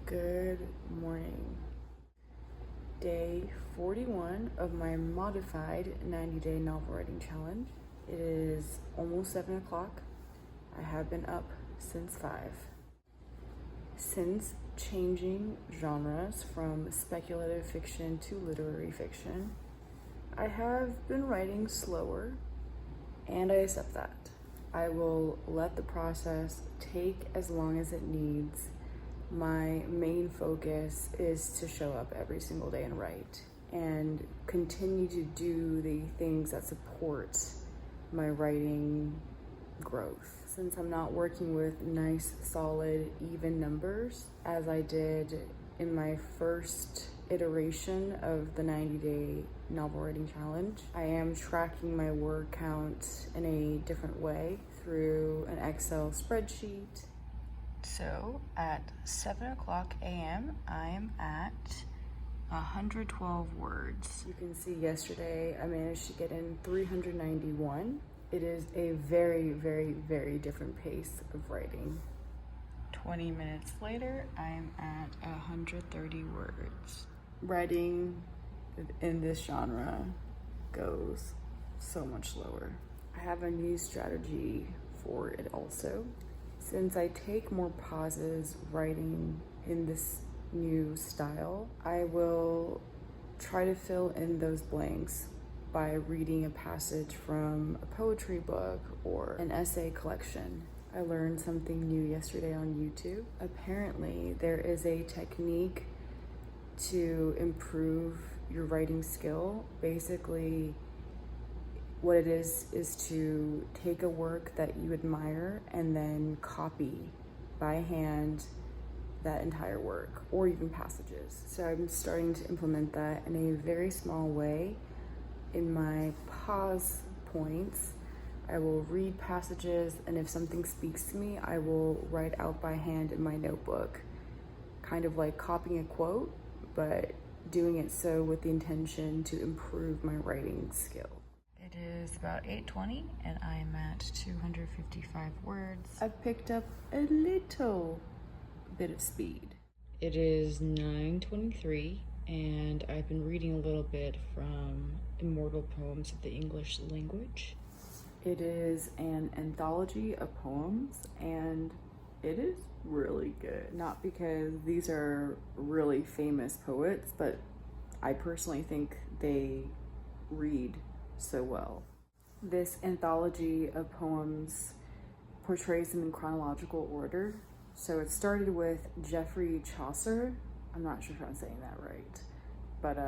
Good morning. Day 41 of my modified 90-day novel writing challenge. It is almost 7 o'clock. I have been up since 5. Since changing genres from speculative fiction to literary fiction, I have been writing slower, and I accept that. I will let the process take as long as it needs. My main focus is to show up every single day and write and continue to do the things that support my writing growth. Since I'm not working with nice, solid, even numbers, as I did in my first iteration of the 90-day novel writing challenge, I am tracking my word count in a different way through an Excel spreadsheet. So at 7 o'clock a.m., I am at 112 words. You can see yesterday I managed to get in 391. It is a very, very, very different pace of writing. 20 minutes later, I'm at 130 words. Writing in this genre goes so much slower. I have a new strategy for it also. Since I take more pauses writing in this new style, I will try to fill in those blanks by reading a passage from a poetry book or an essay collection. I learned something new yesterday on YouTube. Apparently, there is a technique to improve your writing skill. Basically, what it is to take a work that you admire and then copy by hand that entire work or even passages. So I'm starting to implement that in a very small way. In my pause points, I will read passages, and if something speaks to me, I will write out by hand in my notebook, kind of like copying a quote, but doing it so with the intention to improve my writing skill. It is about 8:20 and I am at 255 words. I've picked up a little bit of speed. It is 9:23 and I've been reading a little bit from Immortal Poems of the English Language. It is an anthology of poems and it is really good. Not because these are really famous poets, but I personally think they read so well. This anthology of poems portrays them in chronological order. So it started with Geoffrey Chaucer. I'm not sure if I'm saying that right, but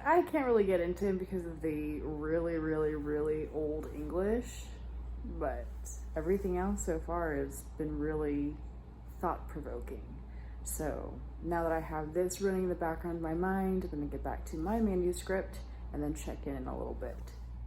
I can't really get into him because of the really, really, really old English, but everything else so far has been really thought-provoking. So now that I have this running in the background of my mind, I'm gonna get back to my manuscript and then check in a little bit.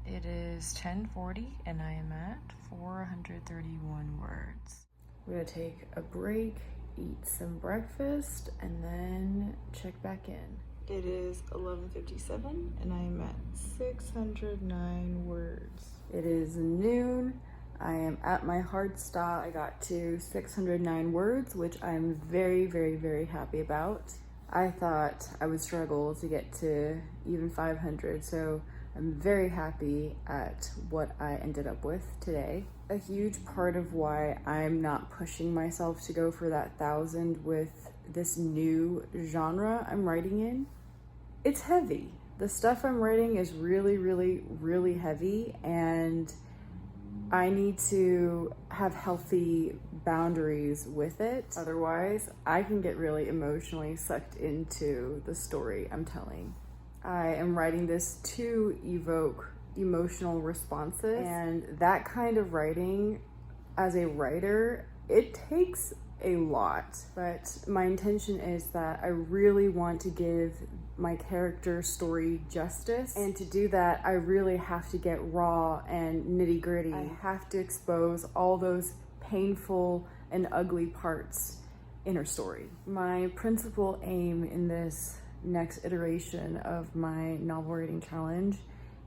It is 10:40 and I am at 431 words. I'm gonna take a break, eat some breakfast, and then check back in. It is 11:57 and I am at 609 words. It is noon. I am at my hard stop. I got to 609 words, which I'm very, very, very happy about. I thought I would struggle to get to even 500, so I'm very happy at what I ended up with today. A huge part of why I'm not pushing myself to go for that 1,000 with this new genre I'm writing in, it's heavy. The stuff I'm writing is really, really, really heavy, and I need to have healthy boundaries with it. Otherwise, I can get really emotionally sucked into the story I'm telling. I am writing this to evoke emotional responses, and that kind of writing, as a writer, it takes a lot. But my intention is that I really want to give my character story justice, and to do that I really have to get raw and nitty-gritty. I have to expose all those painful and ugly parts in her story. My principal aim in this next iteration of my novel writing challenge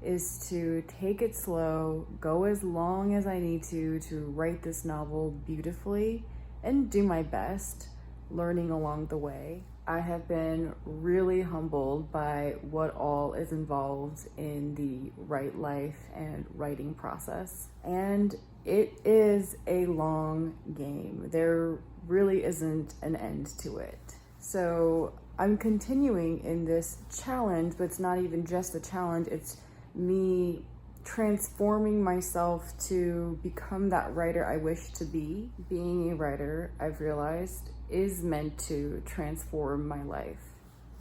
is to take it slow, go as long as I need to write this novel beautifully, and do my best, learning along the way. I have been really humbled by what all is involved in the Write Life and writing process. And it is a long game. There really isn't an end to it. So I'm continuing in this challenge, but it's not even just a challenge, it's me transforming myself to become that writer I wish to be. Being a writer, I've realized, is meant to transform my life.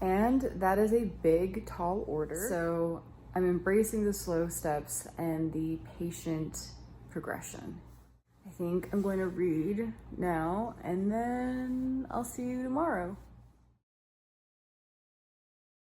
And that is a big, tall order. So I'm embracing the slow steps and the patient progression. I think I'm going to read now, and then I'll see you tomorrow.